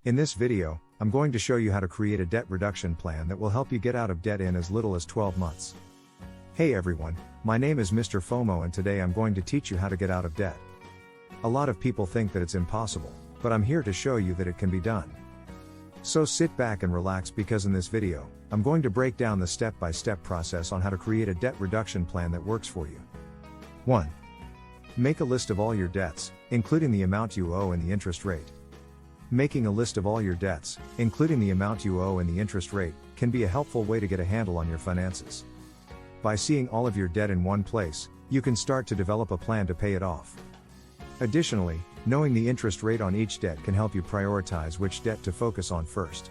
In this video, I'm going to show you how to create a debt reduction plan that will help you get out of debt in as little as 12 months. Hey everyone, my name is Mr. FOMO and today I'm going to teach you how to get out of debt. A lot of people think that it's impossible, but I'm here to show you that it can be done. So sit back and relax because in this video, I'm going to break down the step-by-step process on how to create a debt reduction plan that works for you. 1. Make a list of all your debts, including the amount you owe and the interest rate. Making a list of all your debts, including the amount you owe and the interest rate, can be a helpful way to get a handle on your finances. By seeing all of your debt in one place, you can start to develop a plan to pay it off. Additionally, knowing the interest rate on each debt can help you prioritize which debt to focus on first.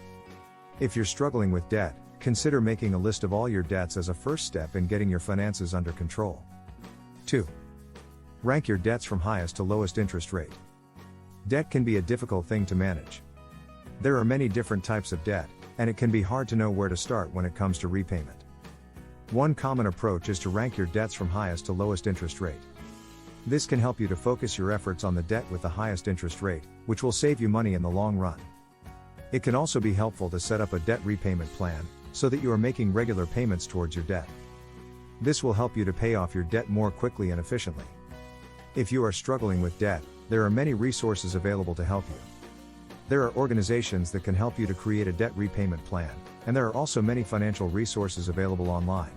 If you're struggling with debt, consider making a list of all your debts as a first step in getting your finances under control. 2. Rank your debts from highest to lowest interest rate. Debt can be a difficult thing to manage. There are many different types of debt, and it can be hard to know where to start when it comes to repayment. One common approach is to rank your debts from highest to lowest interest rate. This can help you to focus your efforts on the debt with the highest interest rate, which will save you money in the long run. It can also be helpful to set up a debt repayment plan, so that you are making regular payments towards your debt. This will help you to pay off your debt more quickly and efficiently. If you are struggling with debt, there are many resources available to help you. There are organizations that can help you to create a debt repayment plan, and there are also many financial resources available online.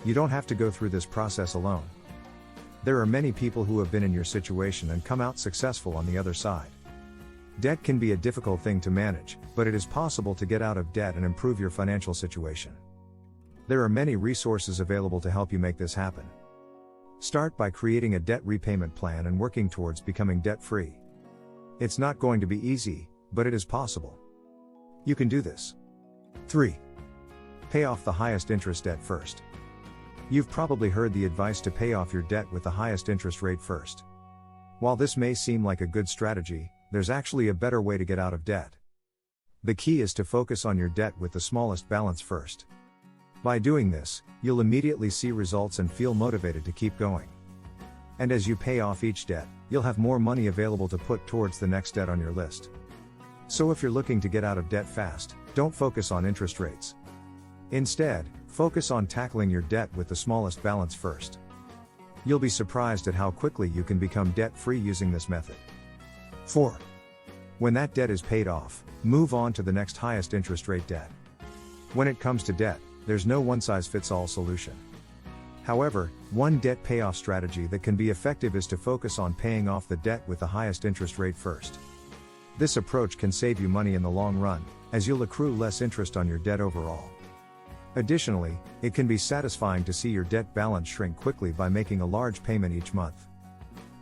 You don't have to go through this process alone. There are many people who have been in your situation and come out successful on the other side. Debt can be a difficult thing to manage, but it is possible to get out of debt and improve your financial situation. There are many resources available to help you make this happen. Start by creating a debt repayment plan and working towards becoming debt-free. It's not going to be easy, but it is possible. You can do this. 3. Pay off the highest interest debt first. You've probably heard the advice to pay off your debt with the highest interest rate first. While this may seem like a good strategy, there's actually a better way to get out of debt. The key is to focus on your debt with the smallest balance first. By doing this, you'll immediately see results and feel motivated to keep going. And as you pay off each debt, you'll have more money available to put towards the next debt on your list. So if you're looking to get out of debt fast, don't focus on interest rates. Instead, focus on tackling your debt with the smallest balance first. You'll be surprised at how quickly you can become debt-free using this method. 4. When that debt is paid off, move on to the next highest interest rate debt. When it comes to debt, there's no one-size-fits-all solution. However, one debt payoff strategy that can be effective is to focus on paying off the debt with the highest interest rate first. This approach can save you money in the long run, as you'll accrue less interest on your debt overall. Additionally, it can be satisfying to see your debt balance shrink quickly by making a large payment each month.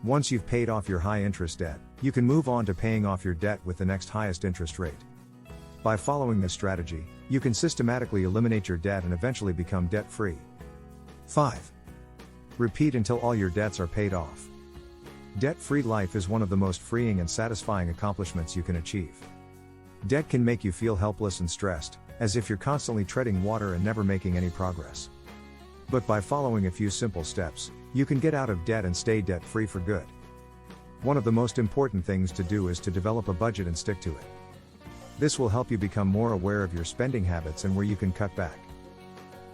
Once you've paid off your high-interest debt, you can move on to paying off your debt with the next highest interest rate. By following this strategy, you can systematically eliminate your debt and eventually become debt-free. 5. Repeat until all your debts are paid off. Debt-free life is one of the most freeing and satisfying accomplishments you can achieve. Debt can make you feel helpless and stressed, as if you're constantly treading water and never making any progress. But by following a few simple steps, you can get out of debt and stay debt-free for good. One of the most important things to do is to develop a budget and stick to it. This will help you become more aware of your spending habits and where you can cut back.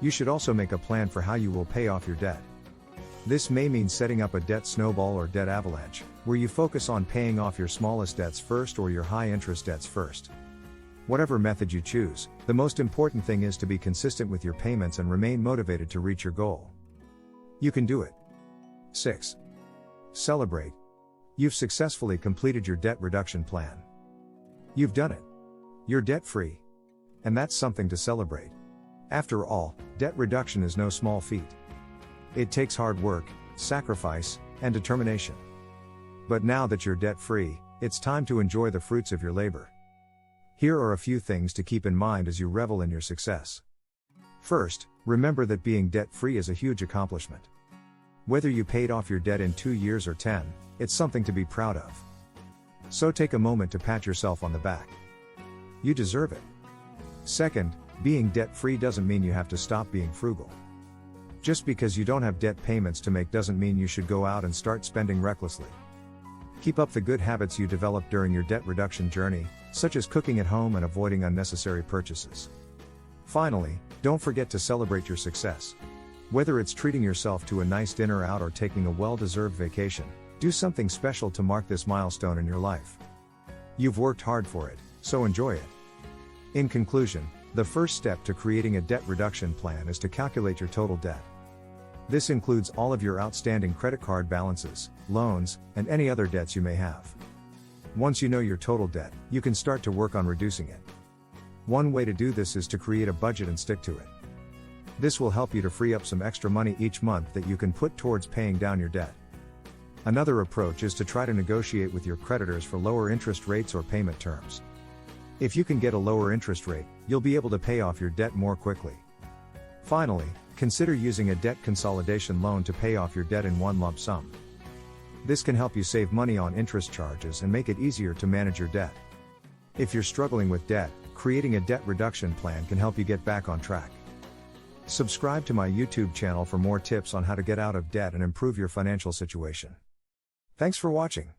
You should also make a plan for how you will pay off your debt. This may mean setting up a debt snowball or debt avalanche, where you focus on paying off your smallest debts first or your high-interest debts first. Whatever method you choose, the most important thing is to be consistent with your payments and remain motivated to reach your goal. You can do it. 6. Celebrate. You've successfully completed your debt reduction plan. You've done it. You're debt-free. And that's something to celebrate. After all, debt reduction is no small feat. It takes hard work, sacrifice, and determination. But now that you're debt-free, it's time to enjoy the fruits of your labor. Here are a few things to keep in mind as you revel in your success. First, remember that being debt-free is a huge accomplishment. Whether you paid off your debt in 2 years or 10, it's something to be proud of. So take a moment to pat yourself on the back. You deserve it. Second, being debt-free doesn't mean you have to stop being frugal. Just because you don't have debt payments to make doesn't mean you should go out and start spending recklessly. Keep up the good habits you developed during your debt reduction journey, such as cooking at home and avoiding unnecessary purchases. Finally, don't forget to celebrate your success. Whether it's treating yourself to a nice dinner out or taking a well-deserved vacation, do something special to mark this milestone in your life. You've worked hard for it, so enjoy it. In conclusion, the first step to creating a debt reduction plan is to calculate your total debt. This includes all of your outstanding credit card balances, loans, and any other debts you may have. Once you know your total debt, you can start to work on reducing it. One way to do this is to create a budget and stick to it. This will help you to free up some extra money each month that you can put towards paying down your debt. Another approach is to try to negotiate with your creditors for lower interest rates or payment terms. If you can get a lower interest rate, you'll be able to pay off your debt more quickly. Finally, consider using a debt consolidation loan to pay off your debt in one lump sum. This can help you save money on interest charges and make it easier to manage your debt. If you're struggling with debt, creating a debt reduction plan can help you get back on track. Subscribe to my YouTube channel for more tips on how to get out of debt and improve your financial situation. Thanks for watching.